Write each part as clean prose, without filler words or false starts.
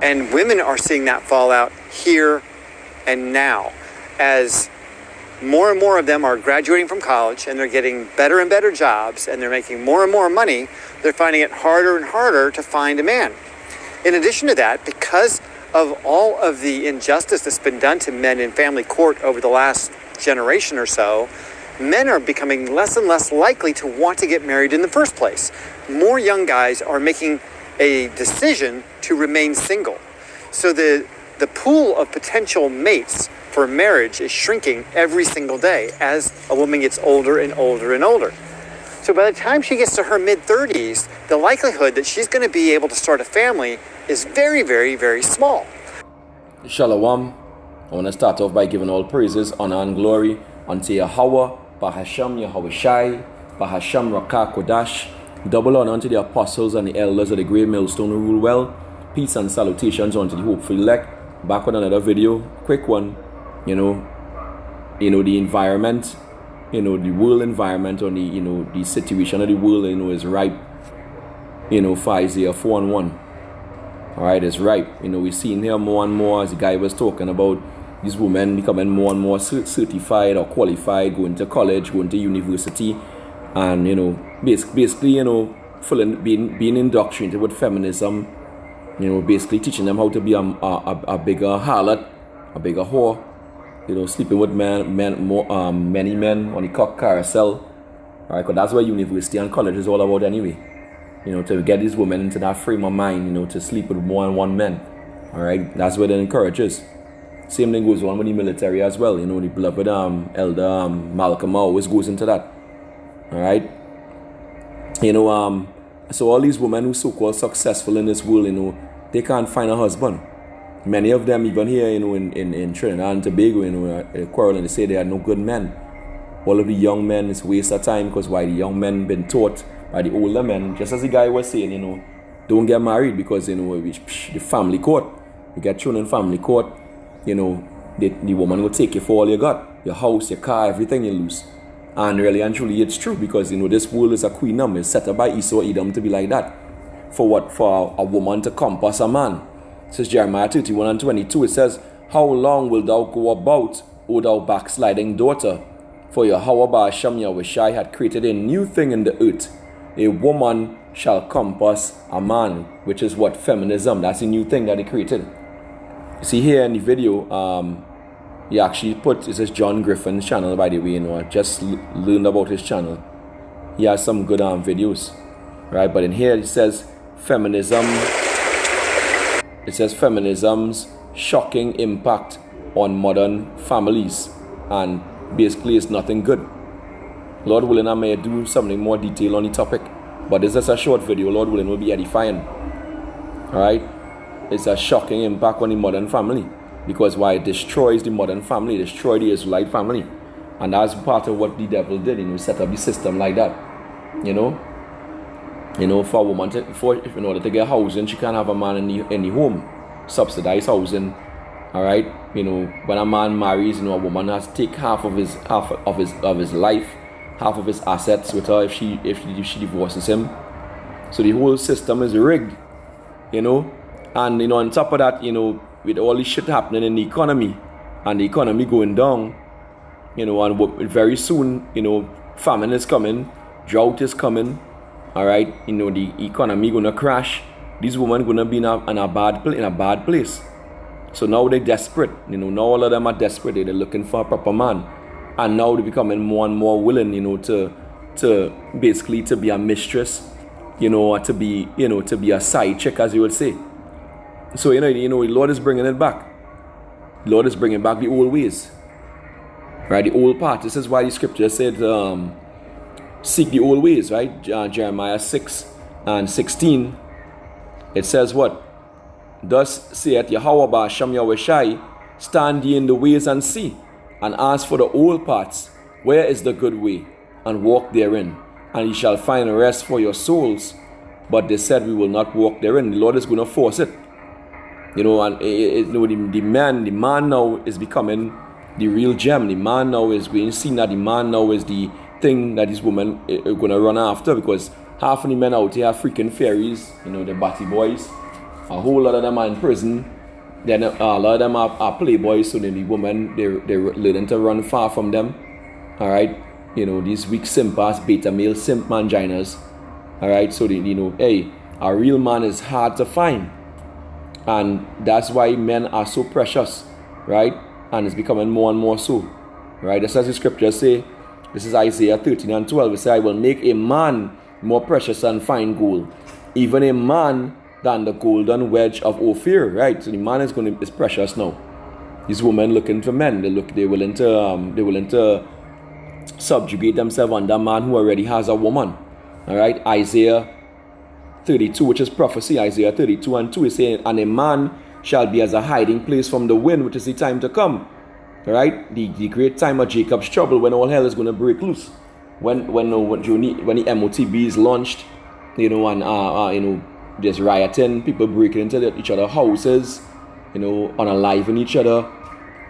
And women are seeing that fallout here and now as more and more of them are graduating from college and they're getting better and better jobs and they're making more and more money. They're finding it harder and harder to find a man. In addition to that, because of all of the injustice that's been done to men in family court over the last generation or so, men are becoming less and less likely to want to get married in the first place. More young guys are making a decision to remain single. So the pool of potential mates for marriage is shrinking every single day as a woman gets older and older and older. So by the time she gets to her mid-30s, the likelihood that she's going to be able to start a family is very, very, very small. Shalom. I want to start off by giving all praises, honor, and glory unto Yahweh, Bahasham Yahweh Shai, Bahasham Rakah Kodash. Double honor unto the apostles and the elders of the great millstone who rule well. Peace and salutations unto the hopeful elect. Back with another video, quick one. You know the environment, the world environment, or the situation of the world, is ripe, for Isaiah 4:1. All right, it's ripe. We're seeing here more and more, as the guy was talking about, these women becoming more and more certified or qualified, going to college, going to university, and basically being indoctrinated with feminism. Basically teaching them how to be a bigger harlot, a bigger whore. Sleeping with many men on the cock carousel. All right, because that's what university and college is all about anyway. To get these women into that frame of mind, to sleep with more than one man. All right, that's what it encourages. Same thing goes on with the military as well. The beloved elder Malcolm always goes into that. All right. So all these women who so-called successful in this world, they can't find a husband. Many of them, even here, in Trinidad and Tobago, quarrel and they say they are no good men. All of the young men, it's a waste of time because why the young men been taught by the older men, just as the guy was saying, don't get married because, the family court, you get thrown in family court, the woman will take you for all you got, your house, your car, everything you lose. And really and truly it's true because, this world is a queenum, it's set up by Esau Edom to be like that. For what? For a woman to compass a man. It says Jeremiah 31:22, it says, how long will thou go about, O thou backsliding daughter? For Yahweh Ba'asham Yahweh Shai had created a new thing in the earth. A woman shall compass a man, which is what? Feminism. That's a new thing that he created. You see here in the video, he actually it says John Griffin's channel, by the way, I just learned about his channel. He has some good videos, right? But in here it says feminism's shocking impact on modern families, and basically it's nothing good. Lord willing, I may do something more detailed on the topic, but this is a short video. Lord willing, will be edifying. All right, it's a shocking impact on the modern family because why? It destroys the modern family, destroy the Israelite family, and that's part of what the devil did. Set up the system like that. For a woman in order to get housing, she can't have a man in the home, subsidized housing. All right, when a man marries, a woman has to take half of his life, half of his assets with her if she divorces him. So the whole system is rigged, and on top of that, with all this shit happening in the economy and the economy going down, and very soon, famine is coming, drought is coming. All right, the economy gonna crash. These women gonna be in a bad place. So now they're desperate. Now all of them are desperate. They're looking for a proper man, and now they're becoming more and more willing, to basically to be a mistress, or to be a side chick, as you would say. So the Lord is bringing it back. The Lord is bringing back the old ways, right? The old path. This is why the scripture said, seek the old ways, right? Jeremiah 6:16. It says what? Thus saith Yahweh Ba'asham Yahweh Shai, stand ye in the ways and see, and ask for the old paths, where is the good way, and walk therein, and ye shall find rest for your souls. But they said, we will not walk therein. The Lord is going to force it. And the man now is becoming the real gem. The man now is being seen that the man now is the thing that these women are going to run after, because half of the men out here are freaking fairies, you know, the batty boys. A whole lot of them are in prison. Then a lot of them are playboys, so then the women, they're learning to run far from them. Alright? You know, these weak simpas, beta male simp manginas. Alright? So, you know, hey, a real man is hard to find. And that's why men are so precious. Right? And it's becoming more and more so. Right? That's as the scriptures say. This is Isaiah 13 and 12. It says, I will make a man more precious than fine gold, even a man than the golden wedge of Ophir. Right? So the man is precious now. These women looking for men. They're willing to subjugate themselves under a man who already has a woman. All right? Isaiah 32, which is prophecy. Isaiah 32 and 2 is saying, and a man shall be as a hiding place from the wind, which is the time to come. All right? The great time of Jacob's trouble, when all hell is going to break loose. When the MOTB is launched, you know, and you know, there's rioting, people breaking into each other's houses, you know, unaliving each other.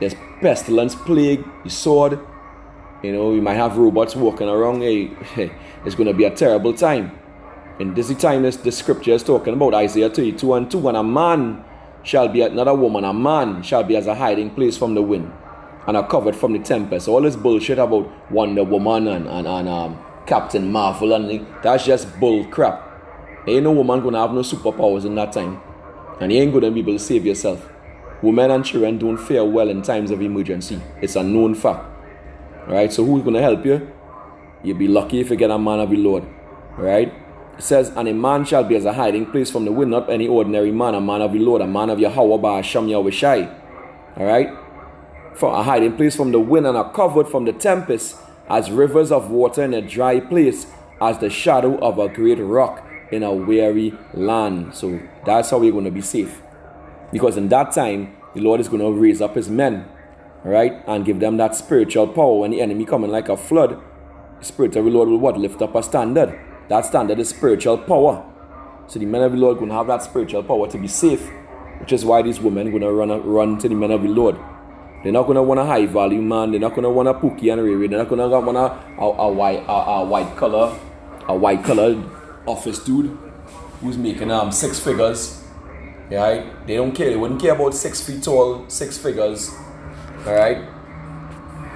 There's pestilence, plague, the sword. You know, you might have robots walking around. Hey, it's going to be a terrible time. And this is the time the scripture is talking about, Isaiah 32 and 2. And a man shall be, not a woman, a man shall be as a hiding place from the wind, and are covered from the tempest. All this bullshit about Wonder Woman and Captain Marvel, and that's just bull crap. Ain't no woman gonna have no superpowers in that time, and you ain't gonna be able to save yourself. Women and children don't fare well in times of emergency. It's a known fact. Alright, so who's gonna help you? You'll be lucky if you get a man of the Lord. Alright? It says, and a man shall be as a hiding place from the wind, not any ordinary man, a man of the Lord, a man of Yahweh Ba'asham Yahweh. Alright? For a hiding place from the wind, and are covered from the tempest, as rivers of water in a dry place, as the shadow of a great rock in a weary land. So that's how we're going to be safe. Because in that time, the Lord is going to raise up his men, right, and give them that spiritual power. When the enemy coming like a flood, the Spirit of the Lord will what? Lift up a standard. That standard is spiritual power. So the men of the Lord are going to have that spiritual power to be safe, which is why these women are going to run to the men of the Lord. They're not going to want a high value man. They're not going to want a Pookie and Riri. They're not going to want a white collar office dude who's making 6 figures. Right? They don't care. They wouldn't care about 6 feet tall, 6 figures. Alright?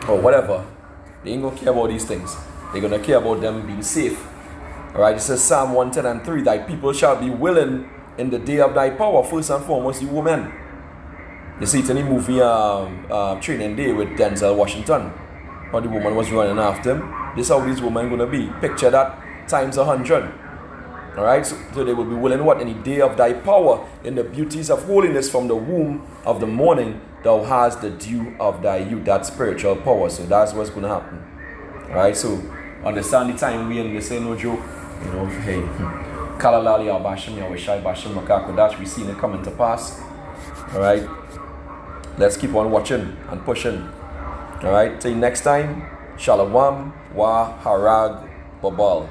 Or whatever. They ain't going to care about these things. They're going to care about them being safe. Alright? It says Psalm 110 and 3. Thy people shall be willing in the day of thy power. First and foremost, you women. You see it in the movie Training Day with Denzel Washington. How the woman was running after him. This is how these women are going to be. Picture that times 100. Alright, so they will be willing what? In the day of thy power, in the beauties of holiness, from the womb of the morning, thou hast the dew of thy youth. That spiritual power. So that's what's going to happen. Alright, so understand the time we in. This ain't no joke. You know, hey, Kalalali Abashim Yawishai Bashim Makakodash, we seen it coming to pass. Alright, let's keep on watching and pushing. Alright, till next time, Shalom wa Harag Babal.